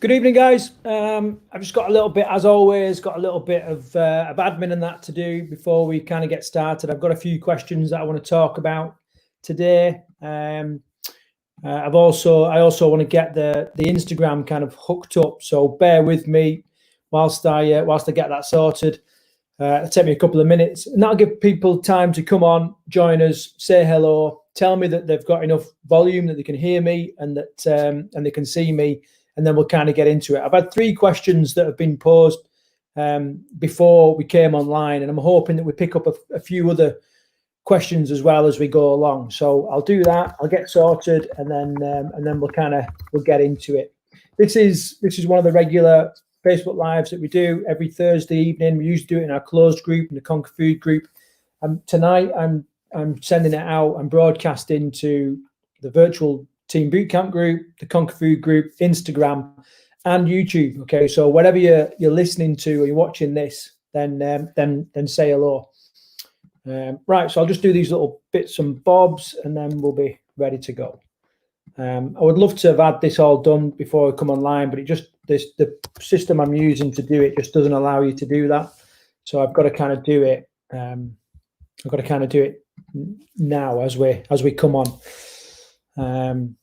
Good evening, guys. I've just got a little bit, as always, got a little bit of admin and that to do before we kind of get started. I've got a few questions that I want to talk about today. I also want to get the Instagram kind of hooked up, so bear with me whilst I get that sorted. It'll take me a couple of minutes, and that'll give people time to come on, join us, say hello, tell me that they've got enough volume that they can hear me and that and they can see me. And then we'll kind of get into it. I've had 3 questions that have been posed before we came online, and I'm hoping that we pick up a few other questions as well as we go along. So I'll do that. I'll get sorted, and then we'll get into it. This is one of the regular Facebook lives that we do every Thursday evening. We used to do it in our closed group, in the Conquer Food group. Tonight I'm sending it out. I'm broadcasting to the virtual Team Bootcamp group, the Conquer Food group, Instagram, and YouTube. Okay, so whatever you're listening to or you're watching this, then say hello. Right, so I'll just do these little bits and bobs, and then we'll be ready to go. I would love to have had this all done before I come online, but the system I'm using to do it just doesn't allow you to do that. So I've got to kind of do it. I've got to kind of do it now as we come on.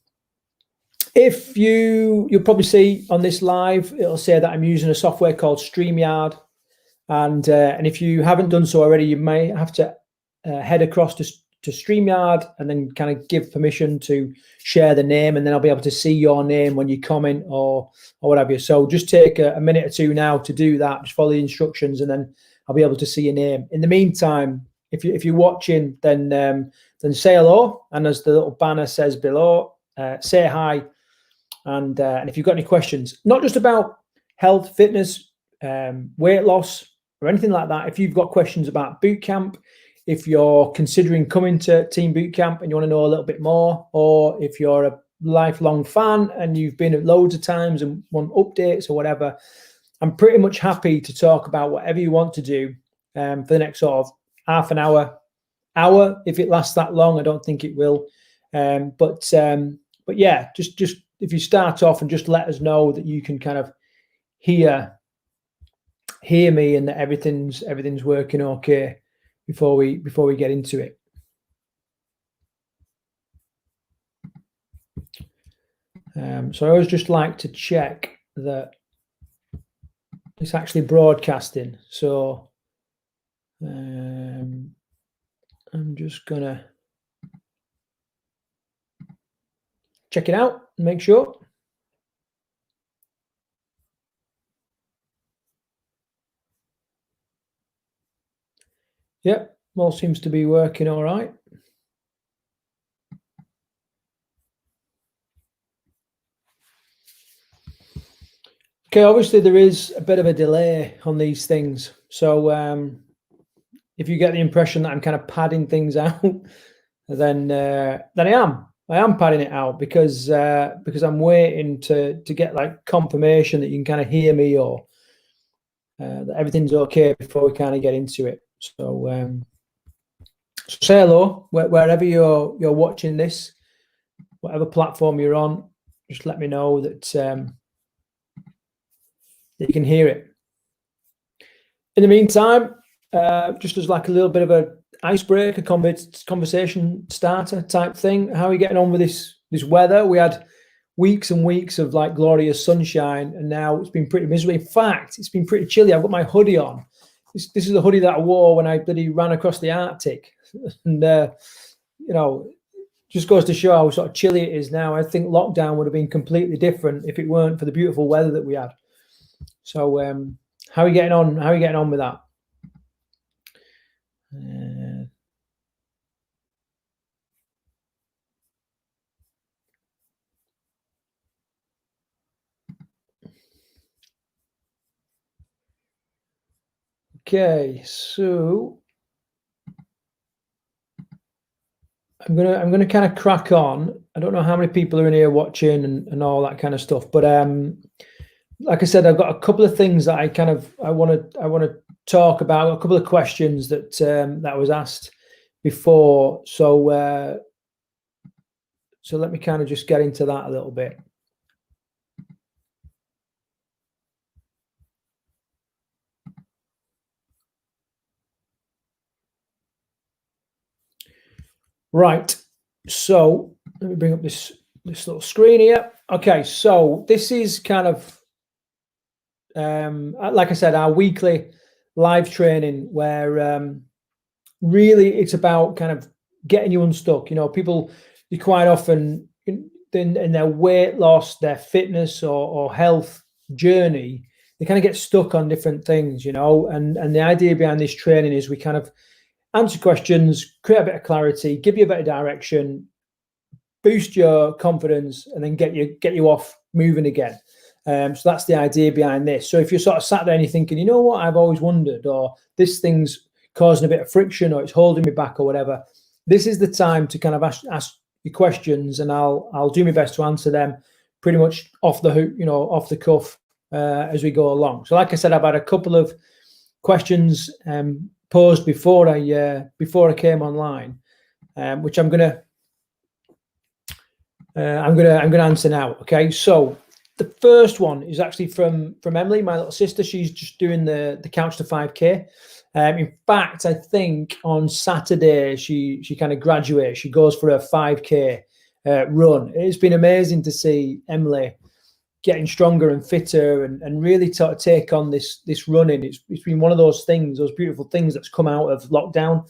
If you'll probably see on this live, it'll say that I'm using a software called StreamYard, and if you haven't done so already, you may have to head across to StreamYard and then kind of give permission to share the name, and then I'll be able to see your name when you comment or what have you. So just take a minute or two now to do that. Just follow the instructions, and then I'll be able to see your name. In the meantime, if you're watching, then say hello, and as the little banner says below, say hi. And if you've got any questions, not just about health, fitness, weight loss, or anything like that, if you've got questions about boot camp, if you're considering coming to Team Bootcamp and you want to know a little bit more, or if you're a lifelong fan and you've been at loads of times and want updates or whatever, I'm pretty much happy to talk about whatever you want to do for the next sort of half an hour, if it lasts that long. I don't think it will. But yeah, just if you start off and just let us know that you can kind of hear me and that everything's working okay before we get into it. So I always just like to check that it's actually broadcasting. So I'm just gonna check it out and make sure. Yep, all seems to be working all right. Okay, obviously there is a bit of a delay on these things. So if you get the impression that I'm kind of padding things out, then I am padding it out because I'm waiting to get like confirmation that you can kind of hear me or that everything's okay before we kind of get into it. So say hello wherever you're watching this, whatever platform you're on. Just let me know that you can hear it. In the meantime, just as like a little bit of a icebreaker, conversation starter type thing, how are you getting on with this weather? We had weeks and weeks of like glorious sunshine, and now it's been pretty miserable. In fact, it's been pretty chilly. I've got my hoodie on. This is the hoodie that I wore when I bloody ran across the Arctic, and you know, just goes to show how sort of chilly it is now. I think lockdown would have been completely different if it weren't for the beautiful weather that we had. So how are you getting on? How are you getting on with that? Okay, so I'm gonna kind of crack on. I don't know how many people are in here watching and all that kind of stuff, but like I said, I've got a couple of things that I want to talk about. A couple of questions that that was asked before. So so let me kind of just get into that a little bit. Right. So let me bring up this little screen here. Okay, so this is kind of like I said, our weekly live training where really it's about kind of getting you unstuck. You know, people, you quite often in their weight loss, their fitness or health journey, they kind of get stuck on different things, you know, and the idea behind this training is we kind of answer questions, create a bit of clarity, give you a bit of direction, boost your confidence, and then get you off moving again. So that's the idea behind this. So if you're sort of sat there and you're thinking, you know what, I've always wondered, or this thing's causing a bit of friction, or it's holding me back, or whatever, this is the time to kind of ask your questions, and I'll do my best to answer them pretty much off the hook, you know, off the cuff as we go along. So like I said, I've had a couple of questions posed before I came online, which I'm gonna answer now. Okay, so the first one is actually from Emily, my little sister. She's just doing the Couch to 5K. In fact, I think on Saturday she kind of graduates. She goes for a 5K run. It's been amazing to see Emily getting stronger and fitter and really take on this running. It's been one of those things, those beautiful things that's come out of lockdown,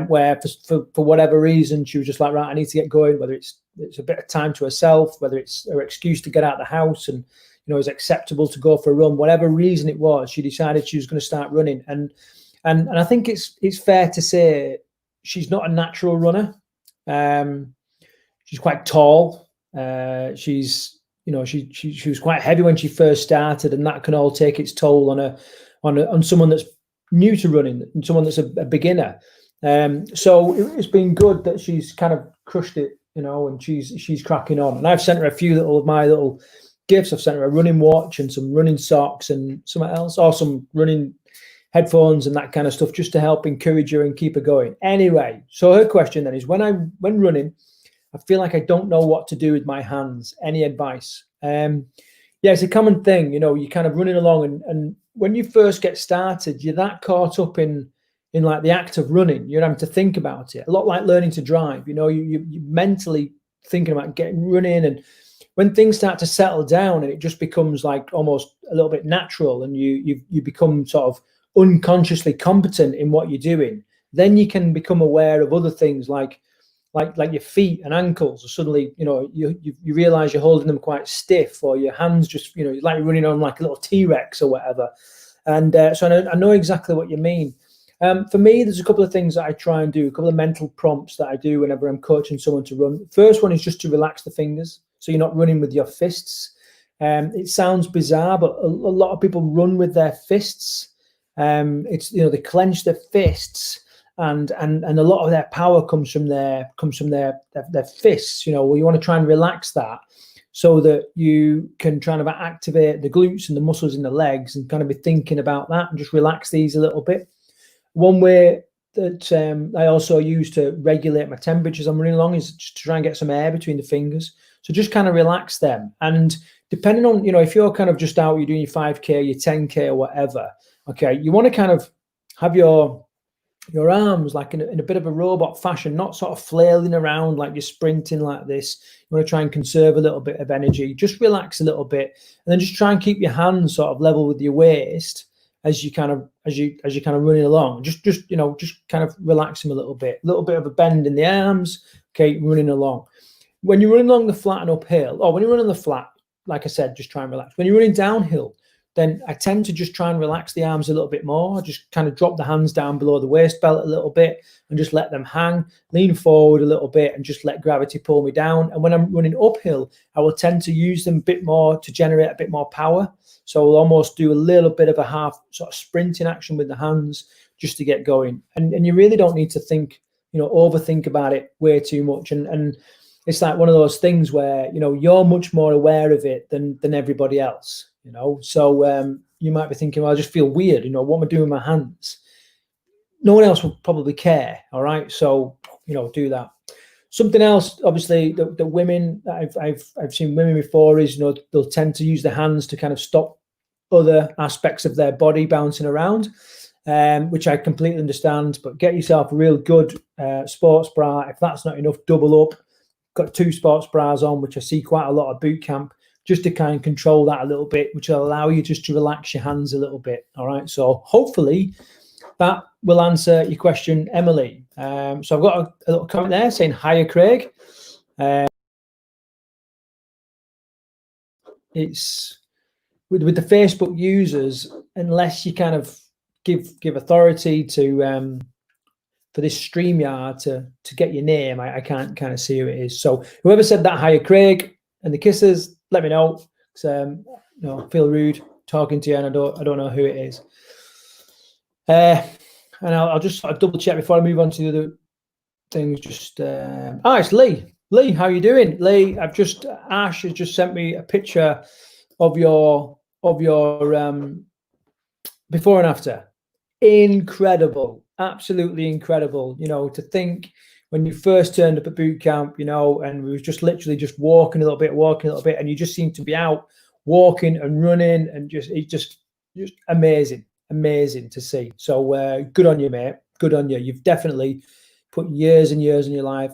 where for whatever reason she was just like, right, I need to get going, whether it's a bit of time to herself, whether it's her excuse to get out of the house and, you know, it's acceptable to go for a run, whatever reason it was, she decided she was going to start running. And I think it's fair to say she's not a natural runner. She's quite tall. She's, you know, she was quite heavy when she first started, and that can all take its toll on someone that's new to running and someone that's a beginner. So it's been good that she's kind of crushed it, you know, and she's cracking on. And I've sent her a few of my little gifts. I've sent her a running watch and some running socks and something else, or some running headphones and that kind of stuff, just to help encourage her and keep her going. Anyway, so her question then is, when running, I feel like I don't know what to do with my hands. Any advice? Yeah, it's a common thing. You know, you're kind of running along, and when you first get started, you're that caught up in like the act of running. You're having to think about it. A lot like learning to drive. You know, you mentally thinking about running, and when things start to settle down and it just becomes like almost a little bit natural, and you become sort of unconsciously competent in what you're doing, then you can become aware of other things like your feet and ankles. Or suddenly, you know, you realize you're holding them quite stiff, or your hands just, you know, like you're running on like a little T-Rex or whatever. And so I know exactly what you mean. For me, there's a couple of things that I try and do, a couple of mental prompts that I do whenever I'm coaching someone to run. First one is just to relax the fingers, so you're not running with your fists. It sounds bizarre, but a lot of people run with their fists. It's, you know, they clench their fists, and a lot of their power comes from their fists. You know, well, you want to try and relax that so that you can try and activate the glutes and the muscles in the legs, and kind of be thinking about that and just relax these a little bit. One way that I also use to regulate my temperature as I'm running along is just to try and get some air between the fingers. So just kind of relax them. And depending on, you know, if you're kind of just out, you're doing your 5K, your 10K or whatever, okay, you want to kind of have your arms like in a bit of a robot fashion, not sort of flailing around like you're sprinting like this. You want to try and conserve a little bit of energy, just relax a little bit, and then just try and keep your hands sort of level with your waist as you kind of running along. Just you know, just kind of relax them a little bit of a bend in the arms. Okay, running along. When you're running along the flat and uphill, or when you're running the flat, like I said, just try and relax. When you're running downhill, then I tend to just try and relax the arms a little bit more. I just kind of drop the hands down below the waist belt a little bit and just let them hang, lean forward a little bit and just let gravity pull me down. And when I'm running uphill, I will tend to use them a bit more to generate a bit more power. So I'll almost do a little bit of a half sort of sprinting action with the hands just to get going. And you really don't need to think, you know, overthink about it way too much. And it's like one of those things where, you know, you're much more aware of it than everybody else. You know, so you might be thinking, well, I just feel weird. You know, what am I doing with my hands? No one else will probably care. All right, so you know, do that. Something else, obviously, the women I've seen women before is, you know, they'll tend to use their hands to kind of stop other aspects of their body bouncing around. which I completely understand. But get yourself a real good sports bra. If that's not enough, double up. Got 2 sports bras on, which I see quite a lot of boot camp, just to kind of control that a little bit, which will allow you just to relax your hands a little bit. All right. So hopefully that will answer your question, Emily. So I've got a little comment there saying, hiya, Craig. It's with the Facebook users, unless you kind of give authority to for this StreamYard to get your name, I can't kind of see who it is. So whoever said that, hiya, Craig, and the kisses, let me know. You know, feel rude talking to you, and I don't know who it is. And I'll just sort of double check before I move on to the other things. Just it's Lee. Lee, how you doing? Lee, Ash has just sent me a picture of your before and after. Incredible, absolutely incredible. You know, to think when you first turned up at boot camp, you know, and we was just literally just walking a little bit, and you just seemed to be out walking and running, and just amazing to see. So good on you, mate. Good on you. You've definitely put years and years in your life.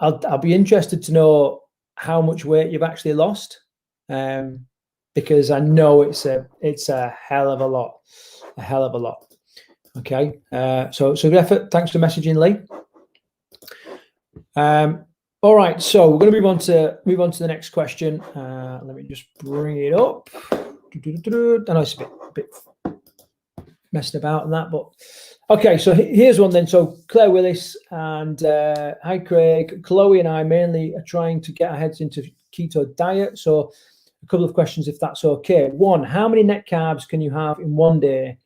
I'll be interested to know how much weight you've actually lost, because I know it's a hell of a lot, Okay, so good effort. Thanks for messaging, Lee. All right, so we're going to move on to the next question. Let me just bring it up. I know it's a bit messing about on that, but okay. So here's one then. So Claire Willis and hi Craig, Chloe and I mainly are trying to get our heads into keto diet. So a couple of questions, if that's okay. One, how many net carbs can you have in one day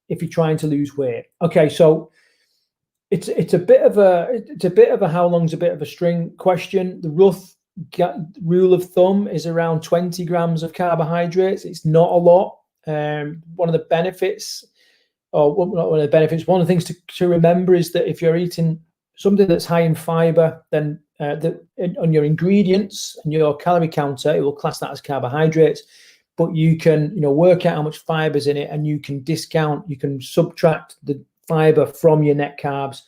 if you're trying to lose weight? Okay, so it's a bit of a how long's a bit of a string question. The rough rule of thumb is around 20 grams of carbohydrates. It's not a lot. One of the benefits, or not one of the benefits, one of the things to remember is that if you're eating something that's high in fiber, then on your ingredients and your calorie counter, it will class that as carbohydrates. But you can, you know, work out how much fiber's in it, and you can subtract the fiber from your net carbs,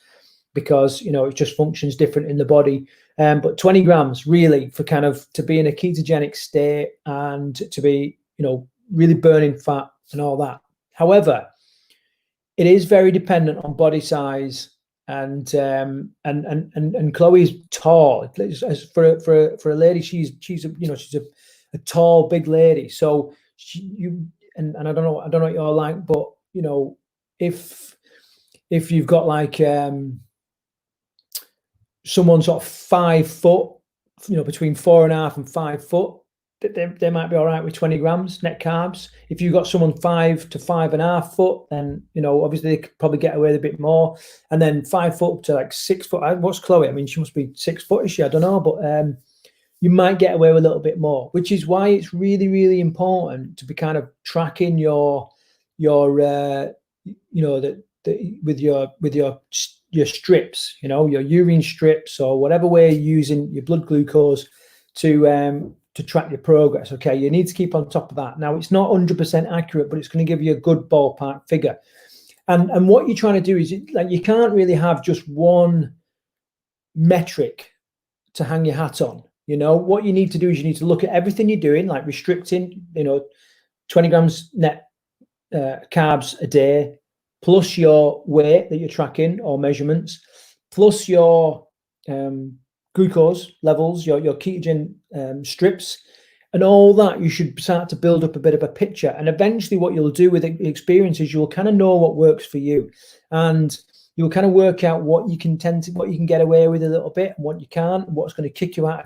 because, you know, it just functions different in the body. But 20 grams really for kind of to be in a ketogenic state and to be, you know, really burning fat and all that. However, it is very dependent on body size, and Chloe's tall. For a lady, she's a tall, big lady. So and I don't know what you're like, but you know, if you've got like someone sort of 5 foot, you know, between 4.5 and 5 foot, they might be all right with 20 grams net carbs. If you've got someone 5 to 5.5 foot, then, you know, obviously they could probably get away with a bit more. And then 5 foot to like 6 foot. What's Chloe? I mean, she must be 6 foot, is she? I don't know, but you might get away with a little bit more, which is why it's really, really important to be kind of tracking your you know, with your strips, you know, your urine strips, or whatever way you're using your blood glucose to track your progress. Okay, you need to keep on top of that. Now, it's not 100% accurate, but it's going to give you a good ballpark figure. And what you're trying to do is, like, you can't really have just one metric to hang your hat on. You know, what you need to do is you need to look at everything you're doing, like restricting, you know, 20 grams net carbs a day, plus your weight that you're tracking or measurements, plus your glucose levels, your ketogen strips, and all that. You should start to build up a bit of a picture. And eventually what you'll do with the experience is you'll kind of know what works for you, and you'll kind of work out what you can get away with a little bit, and what you can't, and what's going to kick you out of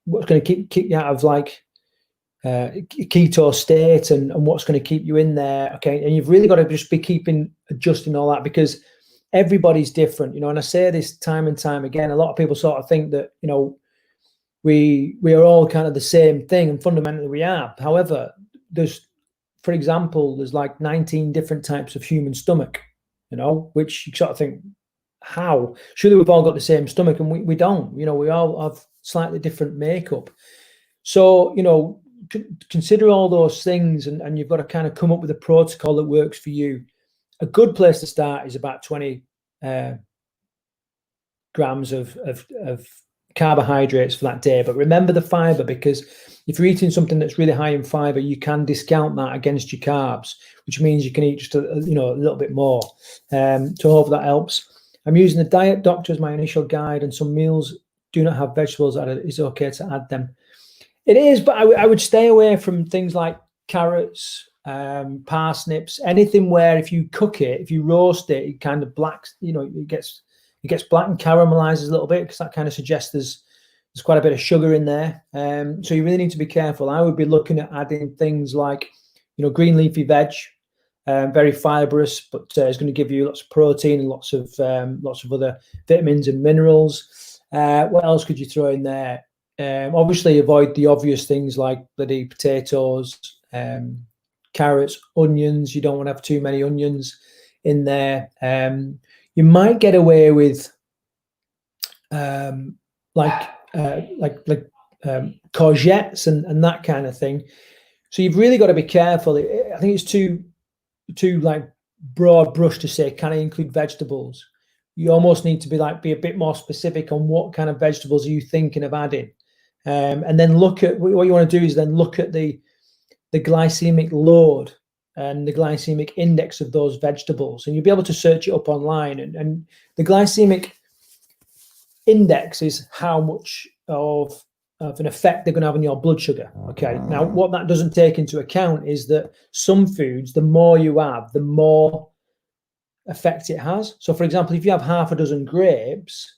what's going to kick you out of like keto state, and what's going to keep you in there. Okay, and you've really got to just be adjusting all that, because everybody's different, you know. And I say this time and time again, a lot of people sort of think that, you know, we are all kind of the same thing, and fundamentally we are. However, for example, there's like 19 different types of human stomach, you know, which you sort of think, how? Surely we've all got the same stomach, and we don't. You know, we all have slightly different makeup. So, you know, consider all those things, and you've got to kind of come up with a protocol that works for you. A good place to start is about 20 grams of carbohydrates for that day. But remember the fiber, because if you're eating something that's really high in fiber, you can discount that against your carbs, which means you can eat just a little bit more. So hope that helps. I'm using the Diet Doctor as my initial guide, and some meals do not have vegetables added. It's okay to add them. It is, but I would stay away from things like carrots, parsnips, anything where if you cook it, if you roast it, it kind of blacks, it gets black and caramelizes a little bit, because that kind of suggests there's quite a bit of sugar in there. So you really need to be careful. I would be looking at adding things like, green leafy veg, very fibrous, but it's going to give you lots of protein and lots of other vitamins and minerals. What else could you throw in there? Obviously, avoid the obvious things like bloody potatoes, carrots, onions. You don't want to have too many onions in there. You might get away with courgettes and that kind of thing. So you've really got to be careful. I think it's too like broad brush to say, can I include vegetables? You almost need to be a bit more specific on what kind of vegetables are you thinking of adding. And then look at what you want to do is then look at the glycemic load and the glycemic index of those vegetables, and you'll be able to search it up online. And the glycemic index is how much of an effect they're going to have on your blood sugar. Okay. Now, what that doesn't take into account is that some foods, the more you have, the more effect it has. So, for example, if you have half a dozen grapes,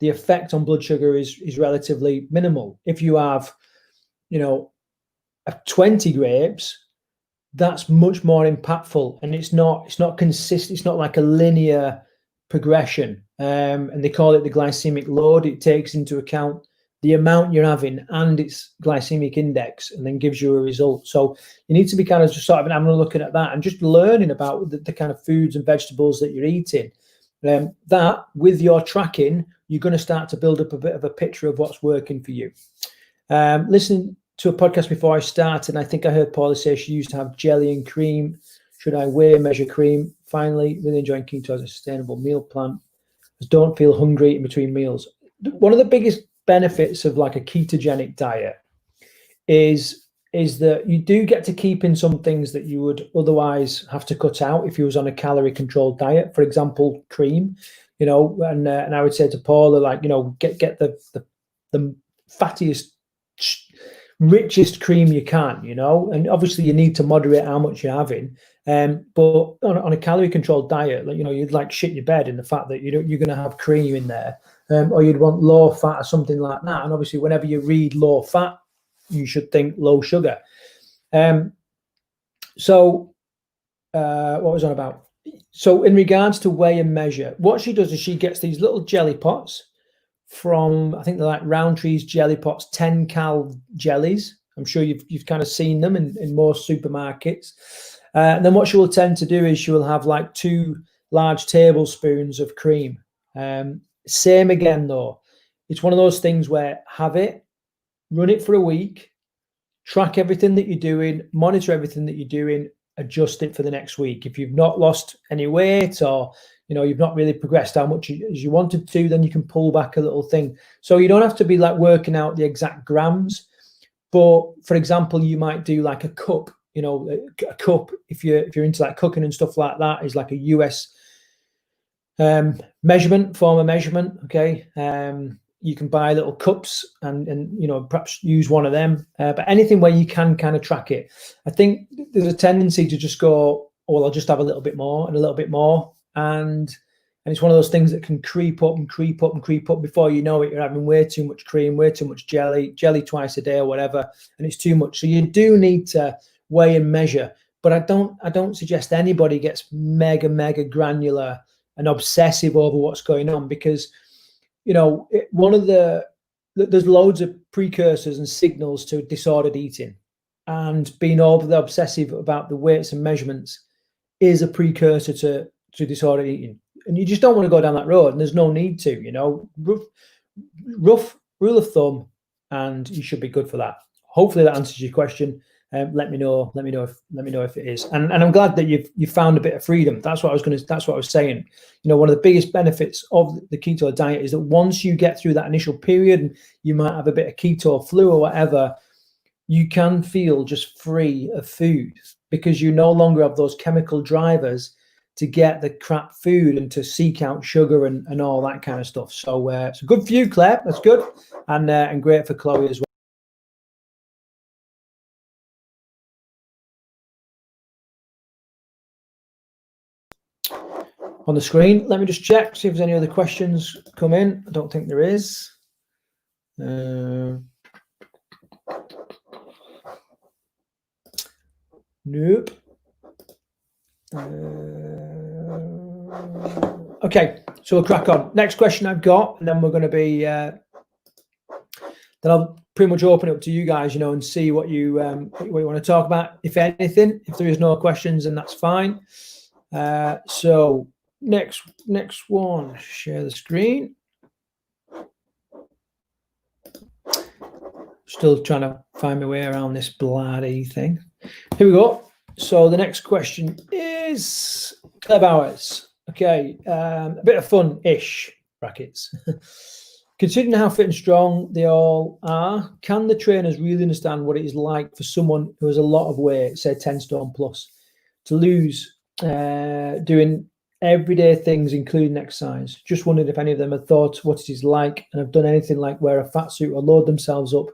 the effect on blood sugar is relatively minimal. If you have, 20 grapes, that's much more impactful, and it's not consistent. It's not like a linear progression. And they call it the glycemic load. It takes into account the amount you're having and its glycemic index, and then gives you a result. So you need to be kind of just sort of having a look at that and just learning about the kind of foods and vegetables that you're eating. That with your tracking, you're going to start to build up a bit of a picture of what's working for you. Listening to a podcast before I started, and I think I heard Paula say she used to have jelly and cream. Should I weigh and measure cream? Finally, really enjoying keto as a sustainable meal plan. Just don't feel hungry in between meals. One of the biggest benefits of like a ketogenic diet is that you do get to keep in some things that you would otherwise have to cut out if you was on a calorie controlled diet. For example, cream, and I would say to Paula, like, get the fattiest, richest cream you can, and obviously you need to moderate how much you're having. But on a calorie controlled diet, like, you'd like shit your bed in the fact that you're going to have cream in there, or you'd want low fat or something like that. And obviously, whenever you read low fat, you should think low sugar. So what was I on about? So in regards to weigh and measure, what she does is she gets these little jelly pots from, I think they're like Roundtree's jelly pots, 10 cal jellies. I'm sure you've kind of seen them in most supermarkets. And then what she will tend to do is she will have like 2 large tablespoons of cream. Same again though. It's one of those things where have it, run it for a week, track everything that you're doing, monitor everything that you're doing, adjust it for the next week. If you've not lost any weight, or you've not really progressed how much as you wanted to, then you can pull back a little thing. So you don't have to be like working out the exact grams, but for example, you might do like a cup. A cup, if you're into like cooking and stuff like that, is like a US form of measurement. Okay. You can buy little cups and perhaps use one of them, but anything where you can kind of track it. I think there's a tendency to just go, oh, well, I'll just have a little bit more and a little bit more. And it's one of those things that can creep up and creep up and creep up. Before you know it, you're having way too much cream, way too much jelly twice a day or whatever, and it's too much. So you do need to weigh and measure, but I don't suggest anybody gets mega granular and obsessive over what's going on, because there's loads of precursors and signals to disordered eating, and being overly obsessive about the weights and measurements is a precursor to disordered eating, and you just don't want to go down that road, and there's no need to. Rough rule of thumb, and you should be good for that. hopefully that answers your question. Let me know if it is. And I'm glad that you've found a bit of freedom. That's what I was saying. One of the biggest benefits of the keto diet is that once you get through that initial period, and you might have a bit of keto flu or whatever, you can feel just free of food because you no longer have those chemical drivers to get the crap food and to seek out sugar and all that kind of stuff. So it's good for you, Claire. That's good, and great for Chloe as well. On the screen, let me just check, see if there's any other questions come in. I don't think there is. Nope. Okay, so we'll crack on. Next question I've got, and then we're going to be then I'll pretty much open it up to you guys, and see what you want to talk about. If anything, if there is no questions, then that's fine. So next one, share the screen. Still trying to find my way around this bloody thing. Here we go. So the next question is club hours. Okay, a bit of fun-ish, brackets. Considering how fit and strong they all are, can the trainers really understand what it is like for someone who has a lot of weight, say 10 stone plus, to lose doing everyday things, including exercise? Just wondered if any of them have thought what it is like and have done anything like wear a fat suit or load themselves up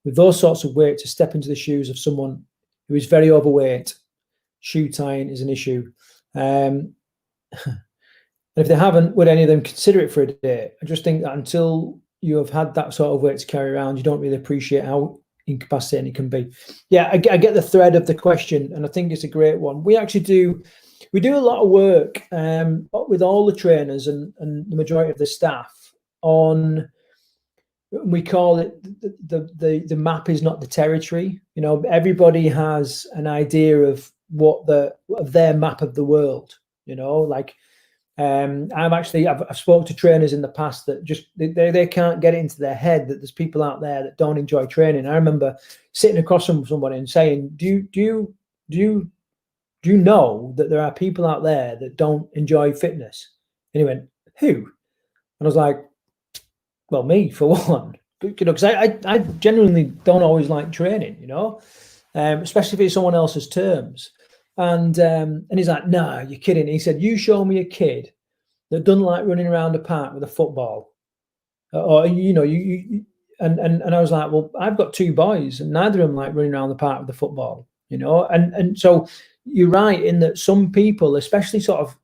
with those sorts of weight to step into the shoes of someone who is very overweight. Shoe tying is an issue. And if they haven't, would any of them consider it for a day? I just think that until you have had that sort of weight to carry around, you don't really appreciate how incapacitating it can be. Yeah, I get the thread of the question, and I think it's a great one. We do a lot of work with all the trainers and the majority of the staff on, we call it the map is not the territory. Everybody has an idea of of their map of the world. I've spoken to trainers in the past that just they can't get it into their head that there's people out there that don't enjoy training. I remember sitting across from somebody and saying, do you know that there are people out there that don't enjoy fitness? And he went, who? And I was like, well, me for one, because I genuinely don't always like training, especially if it's someone else's terms. And he's like, nah, you're kidding. He said, you show me a kid that doesn't like running around the park with a football, or and I was like, well, I've got two boys, and neither of them like running around the park with the football, and so you're right in that some people, especially sort of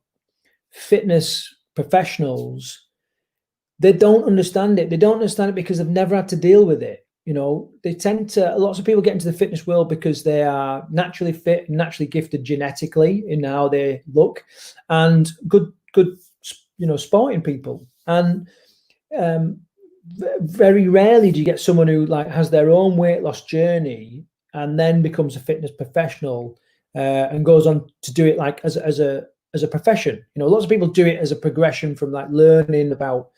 fitness professionals, they don't understand it. They don't understand it because they've never had to deal with it. They tend to, lots of people get into the fitness world because they are naturally fit, naturally gifted genetically in how they look, and good, sporting people. And very rarely do you get someone who has their own weight loss journey and then becomes a fitness professional and goes on to do it as a profession. Lots of people do it as a progression from learning about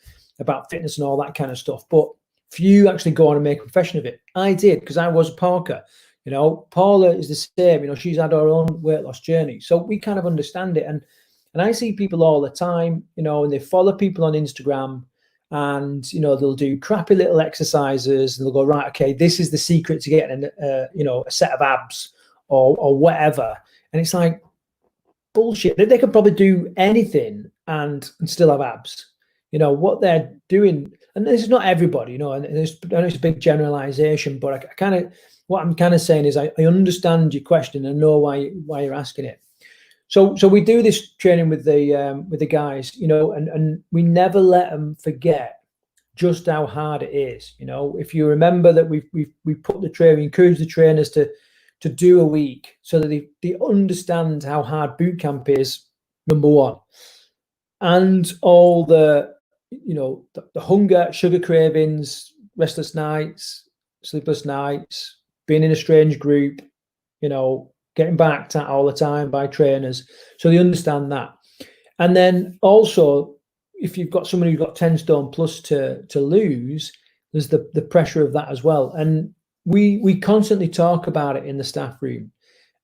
fitness and all that kind of stuff, but few actually go on and make a profession of it. I did, because I was a parker. Paula is the same. She's had her own weight loss journey, so we kind of understand it. And I see people all the time, and they follow people on Instagram, and they'll do crappy little exercises, and they'll go, right, okay, this is the secret to getting a set of abs or whatever. And it's like bullshit. They could probably do anything and still have abs. What they're doing, and this is not everybody, and it's a big generalization, but what I'm kind of saying is I understand your question and know why you're asking it. So we do this training with the guys, and we never let them forget just how hard it is. If you remember that we encourage the trainers to do a week so that they understand how hard boot camp is, number one, and all the hunger, sugar cravings, restless nights, sleepless nights, being in a strange group, getting backed at all the time by trainers. So they understand that. And then also, if you've got someone who's got 10 stone plus to lose, there's the pressure of that as well. And we constantly talk about it in the staff room,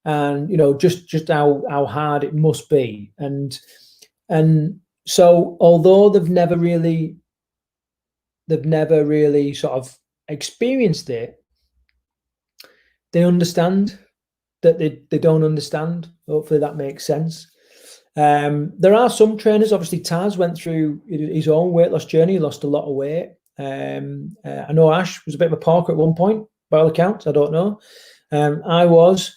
and just how hard it must be, and so although they've never really sort of experienced it, they understand that they don't understand. Hopefully that makes sense. There are some trainers, obviously Taz went through his own weight loss journey, he lost a lot of weight. I know Ash was a bit of a parker at one point, by all accounts. I don't know. I was.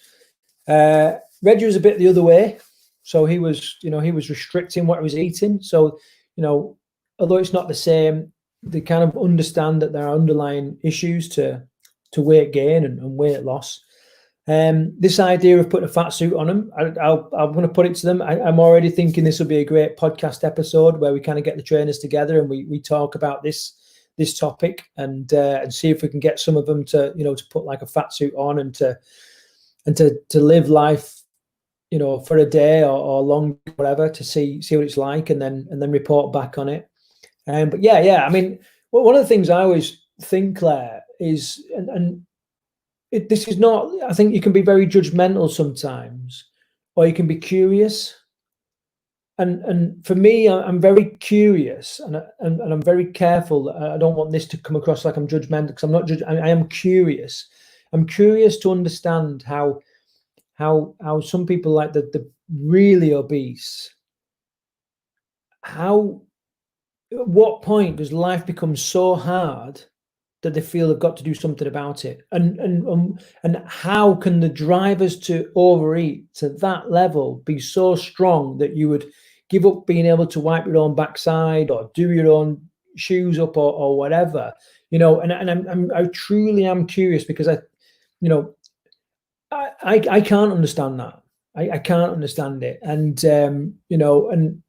Reggie was a bit the other way. So he was restricting what he was eating. So, although it's not the same, they kind of understand that there are underlying issues to weight gain and weight loss. This idea of putting a fat suit on them, I'm going to put it to them. I'm already thinking this will be a great podcast episode where we kind of get the trainers together and we talk about this topic and see if we can get some of them to put like a fat suit on and to live life for a day or long, whatever, to see what it's like and then report back on it. But yeah. I mean, one of the things I always think, Claire, is this is not. I think you can be very judgmental sometimes, or you can be curious. And for me, I'm very curious, and I'm very careful. I don't want this to come across like I'm judgmental, because I'm not I am curious. I'm curious to understand how some people, like the really obese, at what point does life become so hard that they feel they've got to do something about it, and how can the drivers to overeat to that level be so strong that you would give up being able to wipe your own backside or do your own shoes up or whatever, and I truly am curious, because I can't understand that. I can't understand it, and and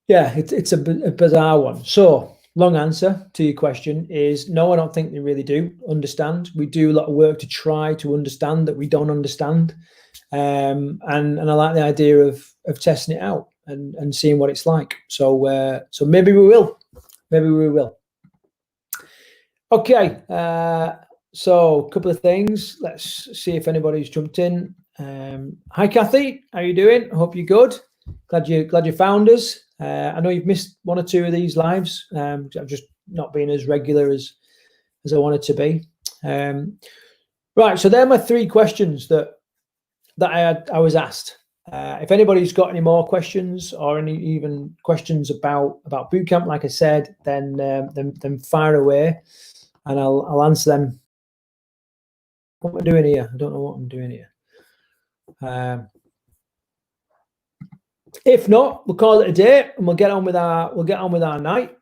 yeah, it's a bizarre one. So long answer to your question is no, I don't think they really do understand. We do a lot of work to try to understand that we don't understand. And I like the idea of testing it out and seeing what it's like. So maybe we will. Okay. So a couple of things. Let's see if anybody's jumped in. Hi, Kathy. How you doing? I hope you're good. Glad you found us. I know you've missed one or two of these lives. I've just not been as regular as I wanted to be. Right, so they're my three questions that I was asked. If anybody's got any more questions or any even questions about boot camp, like I said, then fire away, and I'll answer them. What am I doing here? I don't know what I'm doing here. If not, we'll call it a day and we'll get on with our night.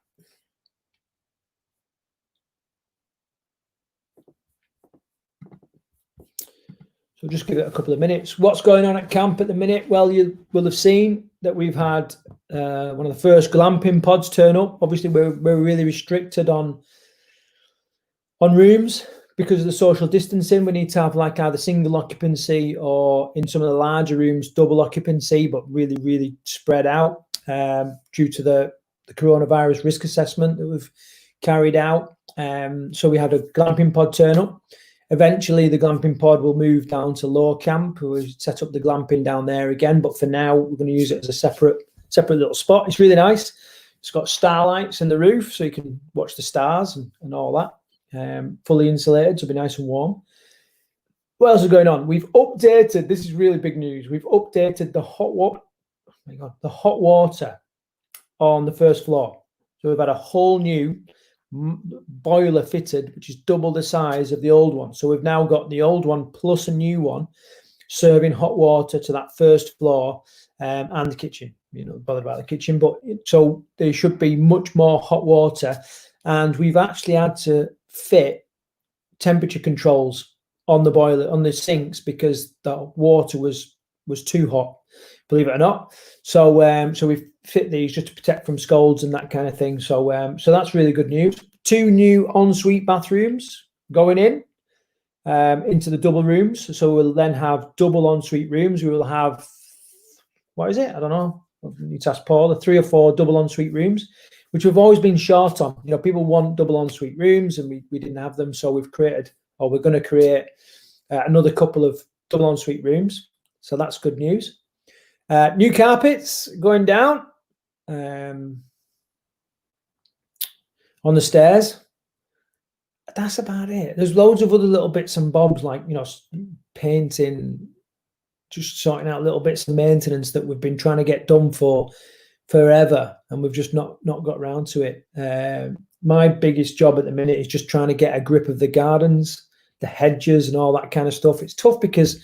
So just give it a couple of minutes. What's going on at camp at the minute? Well, you will have seen that we've had one of the first glamping pods turn up. Obviously, we're really restricted on rooms because of the social distancing. We need to have like either single occupancy or, in some of the larger rooms, double occupancy, but really, really spread out due to the coronavirus risk assessment that we've carried out. So we had a glamping pod turn up. Eventually, the glamping pod will move down to lower camp. We'll set up the glamping down there again, but for now, we're going to use it as a separate little spot. It's really nice. It's got starlights in the roof, so you can watch the stars and all that. Fully insulated, so it'll be nice and warm. What else is going on? We've updated. This is really big news. We've updated the hot water. Oh my God, the hot water on the first floor. So we've had a whole new boiler fitted, which is double the size of the old one. So we've now got the old one plus a new one serving hot water to that first floor and the kitchen. Bothered about the kitchen, but so there should be much more hot water. And we've actually had to fit temperature controls on the boiler, on the sinks, because the water was too hot, believe it or not. So we've fit these just to protect from scalds and that kind of thing. So that's really good news. 2 new ensuite bathrooms going in into the double rooms. So we'll then have double ensuite rooms. We will have, what is it? I don't know. I need to ask Paul. 3 or 4 double ensuite rooms, which we've always been short on. People want double ensuite rooms, and we didn't have them, so we've created or we're going to create another couple of double ensuite rooms. So that's good news. New carpets going down on the stairs. That's about it. There's loads of other little bits and bobs, like, you know, painting, just sorting out little bits of maintenance that we've been trying to get done for forever, and we've just not got around to it. My biggest job at the minute is just trying to get a grip of the gardens, the hedges and all that kind of stuff. It's tough because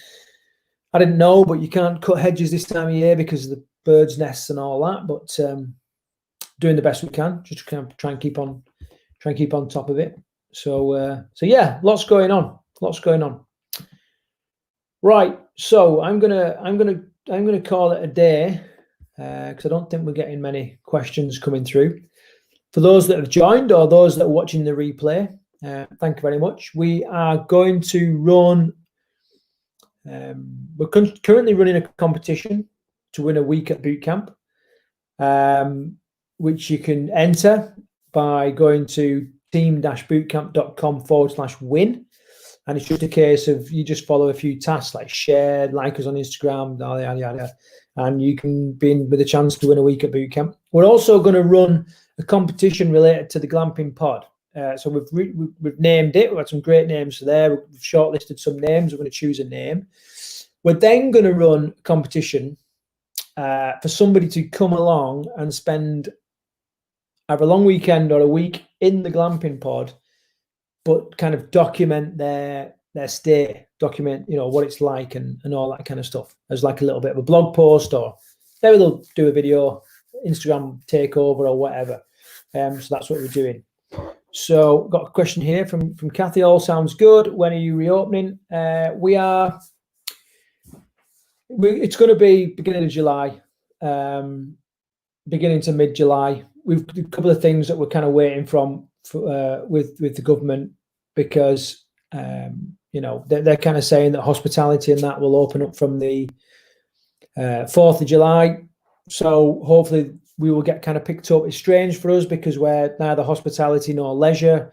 I didn't know, but you can't cut hedges this time of year because of the birds' nests and all that. But doing the best we can, just kind of try and keep on top of it. So yeah, lots going on. Right, so I'm gonna call it a day because I don't think we're getting many questions coming through. For those that have joined or those that are watching the replay, thank you very much. We are going to run. We're currently running a competition to win a week at boot camp, which you can enter by going to team-bootcamp.com/win. And it's just a case of you just follow a few tasks like share, like us on Instagram, yada, yada, and you can be in with a chance to win a week at boot camp. We're also going to run a competition related to the glamping pod. So we've named it. We've had some great names there. We've shortlisted some names. We're going to choose a name. We're then going to run a competition for somebody to come along and spend either a long weekend or a week in the glamping pod, but kind of document their stay, document, you know, what it's like and all that kind of stuff, as like a little bit of a blog post, or maybe they'll do a video, Instagram takeover or whatever. So that's what we're doing. So got a question here from Kathy. All sounds good. When are you reopening? It's going to be beginning of July, beginning to mid-July. We've a couple of things that we're kind of waiting with the government, because you know, they're kind of saying that hospitality and that will open up from the 4th of July. So hopefully we will get kind of picked up. It's strange for us because we're neither hospitality nor leisure,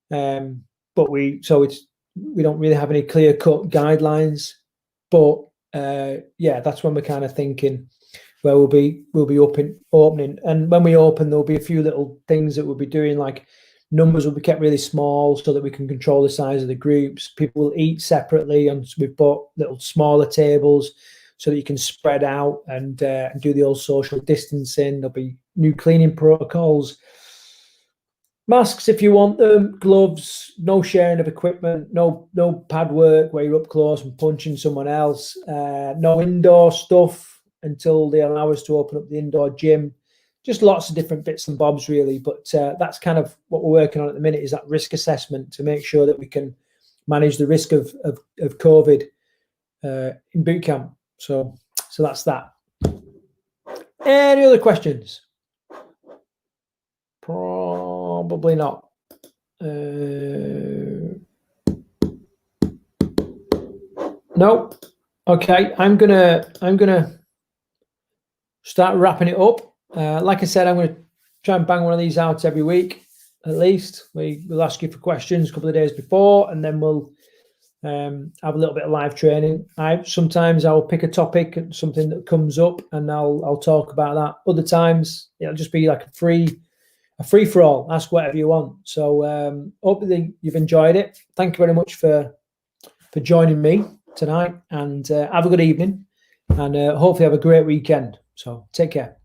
but we don't really have any clear-cut guidelines. But yeah, that's when we're kind of thinking where we'll be opening. And when we open, there'll be a few little things that we'll be doing, like numbers will be kept really small so that we can control the size of the groups. People will eat separately, and we've bought little smaller tables so that you can spread out and do the old social distancing. There'll be new cleaning protocols, masks if you want them, gloves, no sharing of equipment, no pad work where you're up close and punching someone else, no indoor stuff until they allow us to open up the indoor gym. Just lots of different bits and bobs, really. But that's kind of what we're working on at the minute, is that risk assessment to make sure that we can manage the risk of COVID in boot camp. So that's that. Any other questions? Probably not. No. Okay, I'm gonna start wrapping it up. Like I said, I'm going to try and bang one of these out every week, at least. We'll ask you for questions a couple of days before, and then we'll have a little bit of live training. Sometimes I'll pick a topic, something that comes up, and I'll talk about that. Other times it'll just be like a free for all. Ask whatever you want. So hopefully you've enjoyed it. Thank you very much for joining me tonight, and have a good evening, and hopefully have a great weekend. So take care.